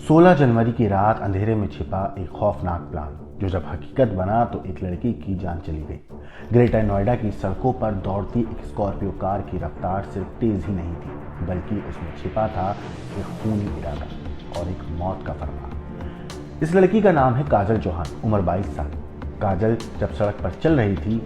16 जनवरी की रात अंधेरे में छिपा एक खौफनाक प्लान जो जब हकीकत बना तो एक लड़की की जान चली गई। ग्रेटर नोएडा की सड़कों पर दौड़ती एक स्कॉर्पियो कार की रफ्तार सिर्फ तेज ही नहीं थी, बल्कि उसमें छिपा था एक खूनी इरादा और एक मौत का फरमान। इस लड़की का नाम है काजल चौहान, उम्र 22 साल। काजल जब सड़क पर चल रही थी,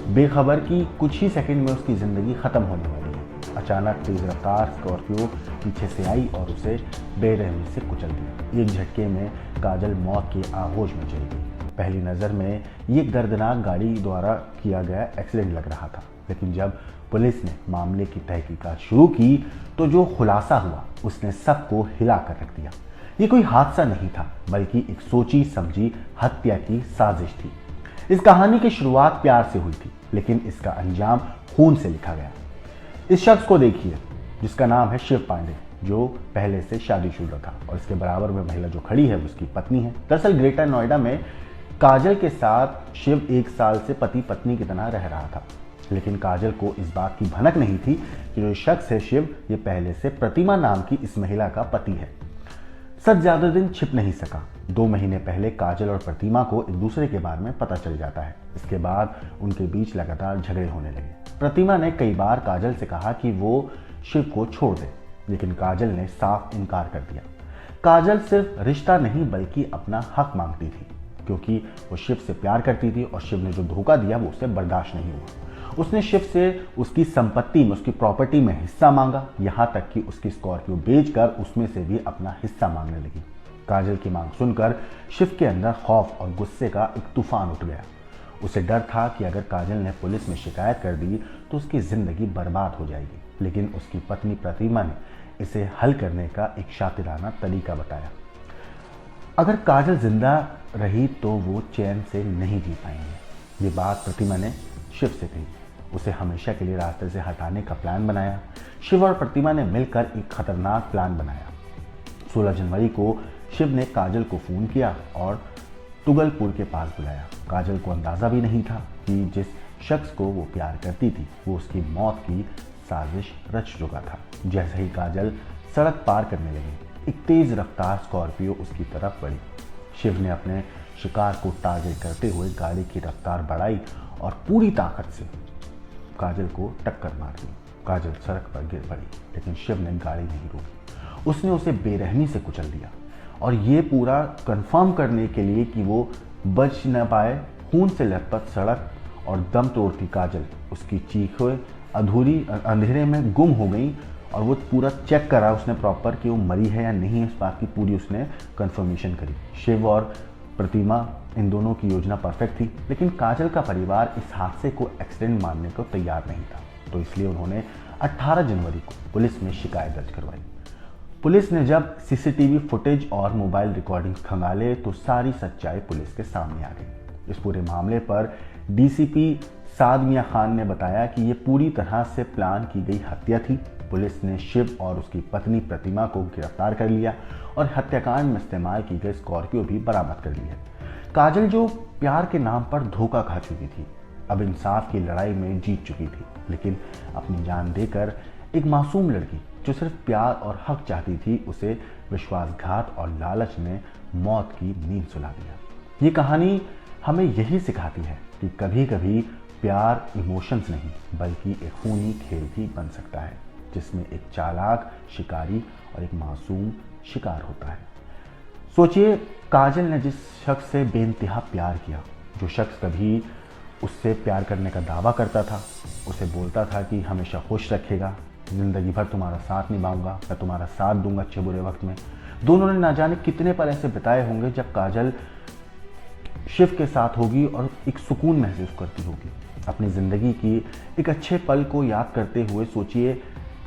बेखबर कि कुछ ही सेकंड में उसकी जिंदगी खत्म होने वाली है। अचानक तेज रफ्तार स्कॉर्पियो पीछे से आई और उसे बेरहमी से कुचल दिया। एक झटके में काजल मौत के आगोश में चली गई। पहली नज़र में ये गर्दनाक गाड़ी द्वारा किया गया एक्सीडेंट लग रहा था, लेकिन जब पुलिस ने मामले की तहकीकात शुरू की तो जो खुलासा हुआ उसने सबको हिला कर रख दिया। ये कोई हादसा नहीं था, बल्कि एक सोची समझी हत्या की साजिश थी। इस कहानी की शुरुआत प्यार से हुई थी, लेकिन इसका अंजाम खून से लिखा गया। इस शख्स को देखिए जिसका नाम है शिव पांडे, जो पहले से शादीशुदा था और इसके बराबर में महिला जो खड़ी है उसकी पत्नी है। दरअसल ग्रेटर नोएडा में काजल के साथ शिव 1 साल से पति पत्नी की तरह रह रहा था, लेकिन काजल को इस बात की भनक नहीं थी कि जो शख्स है शिव, ये पहले से प्रतिमा नाम की इस महिला का पति है। सच ज्यादा दिन छिप नहीं सका। 2 महीने पहले काजल और प्रतिमा को एक दूसरे के बारे में पता चल जाता है। इसके बाद उनके बीच लगातार झगड़े होने लगे। प्रतिमा ने कई बार काजल से कहा कि वो शिव को छोड़ दे, लेकिन काजल ने साफ इनकार कर दिया। काजल सिर्फ रिश्ता नहीं बल्कि अपना हक मांगती थी, क्योंकि वो शिव से प्यार करती थी और शिव ने जो धोखा दिया वो उसे बर्दाश्त नहीं हुआ। उसने शिव से उसकी संपत्ति में, उसकी प्रॉपर्टी में हिस्सा मांगा, यहाँ तक कि उसकी स्कॉर्पियो बेचकर उसमें से भी अपना हिस्सा मांगने लगी। काजल की मांग सुनकर शिव के अंदर खौफ और गुस्से का एक तूफान उठ गया। उसे डर था कि अगर काजल ने पुलिस में शिकायत कर दी तो उसकी जिंदगी बर्बाद हो जाएगी, लेकिन उसकी पत्नी प्रतिमा ने इसे हल करने का एक शातिराना तरीका बताया। अगर काजल जिंदा रही तो वो चैन से नहीं जी पाएंगे। ये बात प्रतिमा ने शिव से कही। उसे हमेशा के लिए रास्ते से हटाने का प्लान बनाया। शिव और प्रतिमा ने मिलकर एक खतरनाक प्लान बनाया। 16 जनवरी को शिव ने काजल को फोन किया और तुगलपुर के पास बुलाया। काजल को अंदाजा भी नहीं था कि जिस शख्स को वो प्यार करती थी वो उसकी मौत की साजिश रच चुका था। जैसे ही काजल सड़क पार करने लगी, एक तेज रफ्तार स्कॉर्पियो उसकी तरफ बढ़ी। शिव ने अपने शिकार को टारगेट करते हुए गाड़ी की रफ्तार बढ़ाई और पूरी ताकत से काजल को टक्कर मार दी। काजल सड़क पर गिर पड़ी, लेकिन शिव ने गाड़ी नहीं रोकी। उसने उसे बेरहमी से कुचल दिया और ये पूरा कंफर्म करने के लिए कि वो बच न पाए, खून से लथपथ सड़क और दम तोड़ती काजल उसकी चीखें अधूरी अंधेरे में गुम हो गई और वो पूरा चेक करा उसने प्रॉपर कि वो मरी है या नहीं, इस बात की पूरी उसने कंफर्मेशन करी। शिव और प्रतिमा इन दोनों की योजना परफेक्ट थी, लेकिन काजल का परिवार इस हादसे को एक्सीडेंट मानने को तैयार नहीं था, तो इसलिए उन्होंने 18 जनवरी को पुलिस में शिकायत दर्ज करवाई। पुलिस ने जब सीसीटीवी फुटेज और मोबाइल रिकॉर्डिंग्स खंगाले तो सारी सच्चाई पुलिस के सामने आ गई। इस पूरे मामले पर डीसीपी साद मियां खान ने बताया कि ये पूरी तरह से प्लान की गई हत्या थी। पुलिस ने शिव और उसकी पत्नी प्रतिमा को गिरफ्तार कर लिया और हत्याकांड में इस्तेमाल की गई स्कॉर्पियो भी बरामद कर ली है। काजल जो प्यार के नाम पर धोखा खा चुकी थी, अब इंसाफ की लड़ाई में जीत चुकी थी, लेकिन अपनी जान देकर एक मासूम लड़की जो सिर्फ प्यार और हक चाहती थी, उसे विश्वासघात और लालच ने मौत की नींद सुला दिया। ये कहानी हमें यही सिखाती है कि कभी कभी प्यार इमोशंस नहीं बल्कि एक खूनी खेल भी बन सकता है, जिसमें एक चालाक शिकारी और एक मासूम शिकार होता है। सोचिए, काजल ने जिस शख्स से बेइंतहा प्यार किया, जो शख्स कभी उससे प्यार करने का दावा करता था, उसे बोलता था कि हमेशा खुश रखेगा, जिंदगी भर तुम्हारा साथ निभाऊंगा, मैं तुम्हारा साथ दूंगा अच्छे बुरे वक्त में। दोनों ने ना जाने कितने पल ऐसे बिताए होंगे जब काजल शिव के साथ होगी और एक सुकून महसूस करती होगी। अपनी ज़िंदगी की एक अच्छे पल को याद करते हुए सोचिए,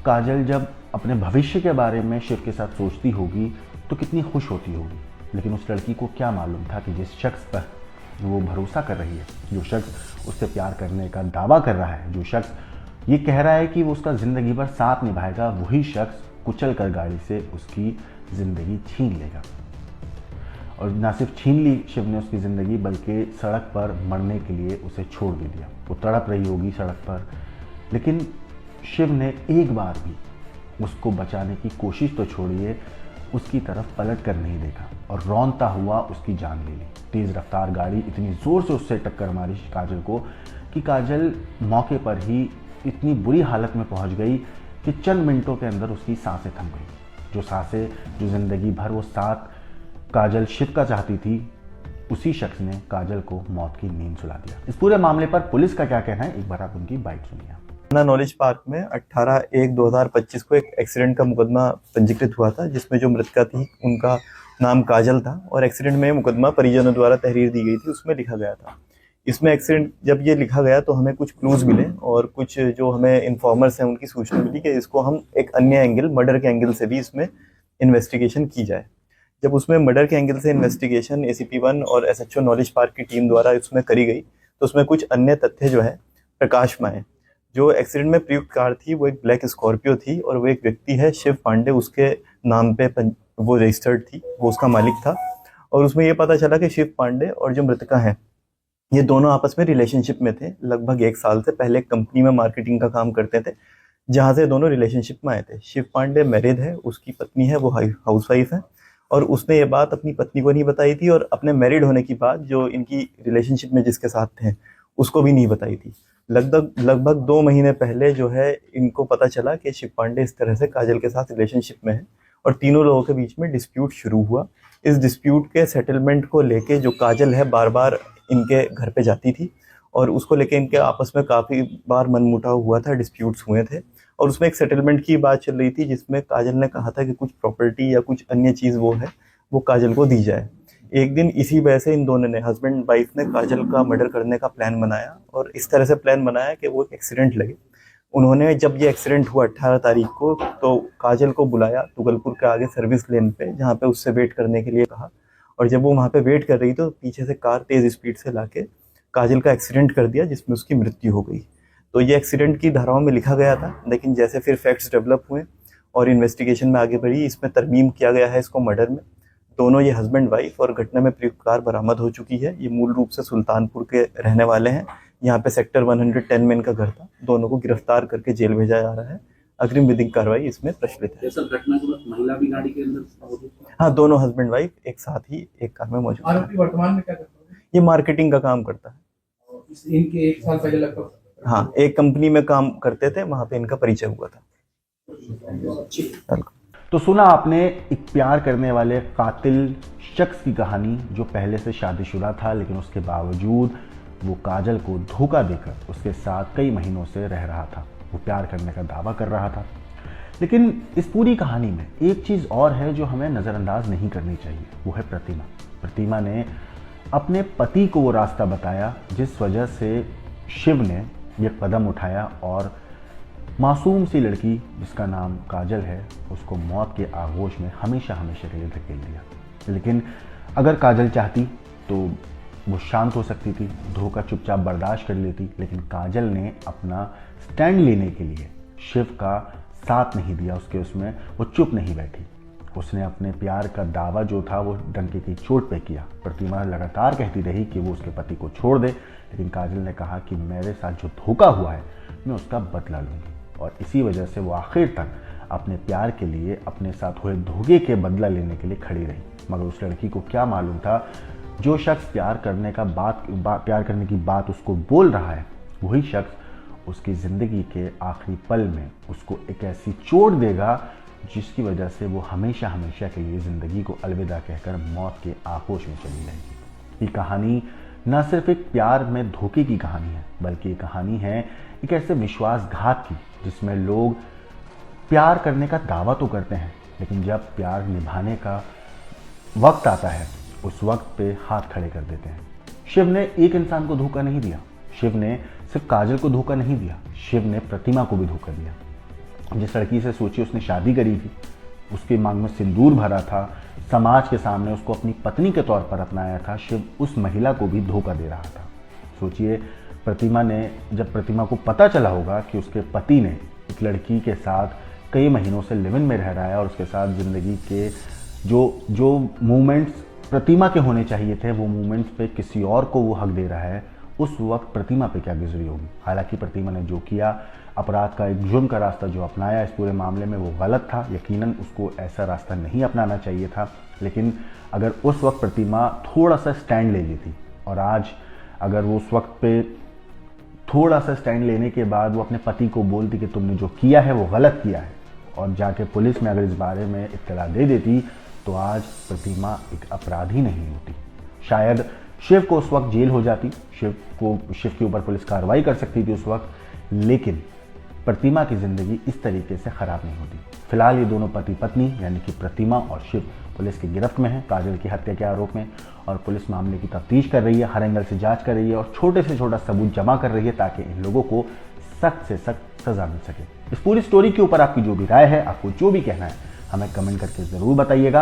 काजल जब अपने भविष्य के बारे में शिव के साथ सोचती होगी तो कितनी खुश होती होगी। लेकिन उस लड़की को क्या मालूम था कि जिस शख्स पर वो भरोसा कर रही है, जो शख्स उससे प्यार करने का दावा कर रहा है, जो शख्स ये कह रहा है कि वो उसका ज़िंदगी भर साथ निभाएगा, वही शख्स कुचल कर गाड़ी से उसकी ज़िंदगी छीन लेगा। और ना सिर्फ छीन ली शिव ने उसकी ज़िंदगी, बल्कि सड़क पर मरने के लिए उसे छोड़ भी दिया। वो तड़प रही होगी सड़क पर, लेकिन शिव ने एक बार भी उसको बचाने की कोशिश तो छोड़िए, उसकी तरफ पलट कर नहीं देखा और रौंदता हुआ उसकी जान ले ली। तेज़ रफ्तार गाड़ी इतनी ज़ोर से उससे टक्कर मारी काजल को कि काजल मौके पर ही इतनी बुरी हालत में पहुंच गई कि चंद मिनटों के अंदर उसकी सांसें थम गई। जो सांसें जो ज़िंदगी भर वो साथ काजल शिव का चाहती थी, उसी शख्स ने काजल को मौत की नींद सुला दिया। इस पूरे मामले पर पुलिस का क्या कहना है, एक बार आप उनकी बाइट सुनिए। नॉलेज पार्क में 18/1/2025 को एक एक्सीडेंट का मुकदमा पंजीकृत हुआ था, जिसमें जो मृतका थी उनका नाम काजल था और एक्सीडेंट में मुकदमा परिजनों द्वारा तहरीर दी गई थी, उसमें लिखा गया था। इसमें एक्सीडेंट जब ये लिखा गया तो हमें कुछ क्लूज मिले और कुछ जो हमें इन्फॉर्मर्स हैं उनकी सूचना मिली कि इसको हम एक अन्य एंगल, मर्डर के एंगल से भी इसमें इन्वेस्टिगेशन की जाए। जब उसमें मर्डर के एंगल से इन्वेस्टिगेशन ACP-1 और SHO नॉलेज पार्क की टीम द्वारा उसमें करी गई तो उसमें कुछ अन्य तथ्य जो है प्रकाश में आए। जो एक्सीडेंट में प्रयुक्त कार थी वो एक ब्लैक स्कॉर्पियो थी और वो एक व्यक्ति है शिव पांडे, उसके नाम पे वो रजिस्टर्ड थी, वो उसका मालिक था। और उसमें ये पता चला कि शिव पांडे और जो मृतका है ये दोनों आपस में रिलेशनशिप में थे। लगभग 1 साल से पहले एक कंपनी में मार्केटिंग का काम करते थे, जहाँ से दोनों रिलेशनशिप में आए थे। शिव पांडे मैरिड है, उसकी पत्नी है वो हाउसवाइफ है और उसने ये बात अपनी पत्नी को नहीं बताई थी और अपने मैरिड होने की बात जो इनकी रिलेशनशिप में जिसके साथ थे उसको भी नहीं बताई थी। लगभग 2 महीने पहले जो है इनको पता चला कि शिव पांडे इस तरह से काजल के साथ रिलेशनशिप में है और तीनों लोगों के बीच में डिस्प्यूट शुरू हुआ। इस डिस्प्यूट के सेटलमेंट को लेके जो काजल है बार बार इनके घर पे जाती थी और उसको लेके इनके आपस में काफ़ी बार मनमुटाव हुआ था, डिस्प्यूट्स हुए थे और उसमें एक सेटलमेंट की बात चल रही थी जिसमें काजल ने कहा था कि कुछ प्रॉपर्टी या कुछ अन्य चीज़ वो है वो काजल को दी जाए। एक दिन इसी वजह से इन दोनों ने, हस्बैंड वाइफ ने, काजल का मर्डर करने का प्लान बनाया और इस तरह से प्लान बनाया कि वो एक एक्सीडेंट लगे। उन्होंने जब ये एक्सीडेंट हुआ 18 तारीख को तो काजल को बुलाया तुगलपुर के आगे सर्विस लेन पे, जहाँ पे उससे वेट करने के लिए कहा और जब वो वहाँ पे वेट कर रही तो पीछे से कार तेज़ स्पीड से लाके काजल का एक्सीडेंट कर दिया जिसमें उसकी मृत्यु हो गई। तो ये एक्सीडेंट की धाराओं में लिखा गया था, लेकिन जैसे फिर फैक्ट्स डेवलप हुए और इन्वेस्टिगेशन में आगे बढ़ी, इसमें तरमीम किया गया है इसको मर्डर में। दोनों ये हस्बैंड वाइफ और घटना में प्रयुक्त कार बरामद हो चुकी है। ये मूल रूप से सुल्तानपुर के रहने वाले हैं। यहाँ पे सेक्टर 110 में इनका घर था। दोनों को गिरफ्तार करके जेल भेजा जा रहा है। अग्रिम विधिक कार्रवाई इसमें प्रचलित है। घटना के बाद महिला भी गाड़ी के अंदर? हाँ, दोनों हस्बैंड वाइफ एक साथ ही एक कार में मौजूद है। आरोपी वर्तमान में क्या करता है? ये मार्केटिंग का काम करता है। इनके 1 साल पहले लगभग, हाँ, एक कंपनी में काम करते थे, वहां पे इनका परिचय हुआ था। तो सुना आपने एक प्यार करने वाले कातिल शख्स की कहानी जो पहले से शादीशुदा था, लेकिन उसके बावजूद वो काजल को धोखा देकर उसके साथ कई महीनों से रह रहा था। वो प्यार करने का दावा कर रहा था। लेकिन इस पूरी कहानी में एक चीज़ और है जो हमें नज़रअंदाज नहीं करनी चाहिए, वो है प्रतिमा। प्रतिमा ने अपने पति को वो रास्ता बताया जिस वजह से शिव ने ये कदम उठाया और मासूम सी लड़की जिसका नाम काजल है उसको मौत के आगोश में हमेशा हमेशा के लिए धकेल दिया। लेकिन अगर काजल चाहती तो वो शांत हो सकती थी, धोखा चुपचाप बर्दाश्त कर लेती, लेकिन काजल ने अपना स्टैंड लेने के लिए शिव का साथ नहीं दिया उसमें वो चुप नहीं बैठी। उसने अपने प्यार का दावा जो था वो डंके की चोट पे किया। प्रतिमा लगातार कहती रही कि वो उसके पति को छोड़ दे, लेकिन काजल ने कहा कि मेरे साथ जो धोखा हुआ है मैं उसका बदला लूँगी और इसी वजह से वो आखिर तक अपने प्यार के लिए, अपने साथ हुए धोखे के बदला लेने के लिए खड़ी रही। मगर उस लड़की को क्या मालूम था जो शख्स प्यार करने की बात उसको बोल रहा है वही शख्स उसकी ज़िंदगी के आखिरी पल में उसको एक ऐसी चोट देगा जिसकी वजह से वो हमेशा हमेशा के लिए ज़िंदगी को अलविदा कहकर मौत के आगोश में चली जाएगी। ये कहानी न सिर्फ एक प्यार में धोखे की कहानी है, बल्कि ये कहानी है एक ऐसे विश्वासघात की जिसमें लोग प्यार करने का दावा तो करते हैं, लेकिन जब प्यार निभाने का वक्त आता है उस वक्त पे हाथ खड़े कर देते हैं। शिव ने एक इंसान को धोखा नहीं दिया, शिव ने सिर्फ काजल को धोखा नहीं दिया, शिव ने प्रतिमा को भी धोखा दिया। जिस लड़की से सोची उसने शादी करी थी, उसके मांग में सिंदूर भरा था, समाज के सामने उसको अपनी पत्नी के तौर पर अपनाया था, शिव उस महिला को भी धोखा दे रहा था। सोचिए प्रतिमा ने, जब प्रतिमा को पता चला होगा कि उसके पति ने एक लड़की के साथ कई महीनों से लिव इन में रह रहा है और उसके साथ ज़िंदगी के जो मोमेंट्स प्रतिमा के होने चाहिए थे वो मोमेंट्स पे किसी और को वो हक दे रहा है, उस वक्त प्रतिमा पे क्या गुजरी होगी। हालांकि प्रतिमा ने जो किया अपराध का एक जुर्म का रास्ता जो अपनाया इस पूरे मामले में वो गलत था। यकीनन उसको ऐसा रास्ता नहीं अपनाना चाहिए था। लेकिन अगर उस वक्त प्रतिमा थोड़ा सा स्टैंड ले लेती और आज अगर वो उस वक्त पे थोड़ा सा स्टैंड लेने के बाद वो अपने पति को बोलती कि तुमने जो किया है वो गलत किया है और जाके पुलिस में अगर इस बारे में इत्तला दे देती तो आज प्रतिमा एक अपराधी नहीं होती। शायद शिव को उस वक्त जेल हो जाती, शिव के ऊपर पुलिस कार्रवाई कर सकती थी उस वक्त, लेकिन प्रतिमा की ज़िंदगी इस तरीके से ख़राब नहीं होती। फिलहाल ये दोनों पति पत्नी यानी कि प्रतिमा और शिव पुलिस की गिरफ्त में है काजल की हत्या के आरोप में और पुलिस मामले की तफ्तीश कर रही है, हर एंगल से जांच कर रही है और छोटे से छोटा सबूत जमा कर रही है ताकि इन लोगों को सख्त से सख्त सज़ा मिल सके। इस पूरी स्टोरी के ऊपर आपकी जो भी राय है, आपको जो भी कहना है, हमें कमेंट करके ज़रूर बताइएगा।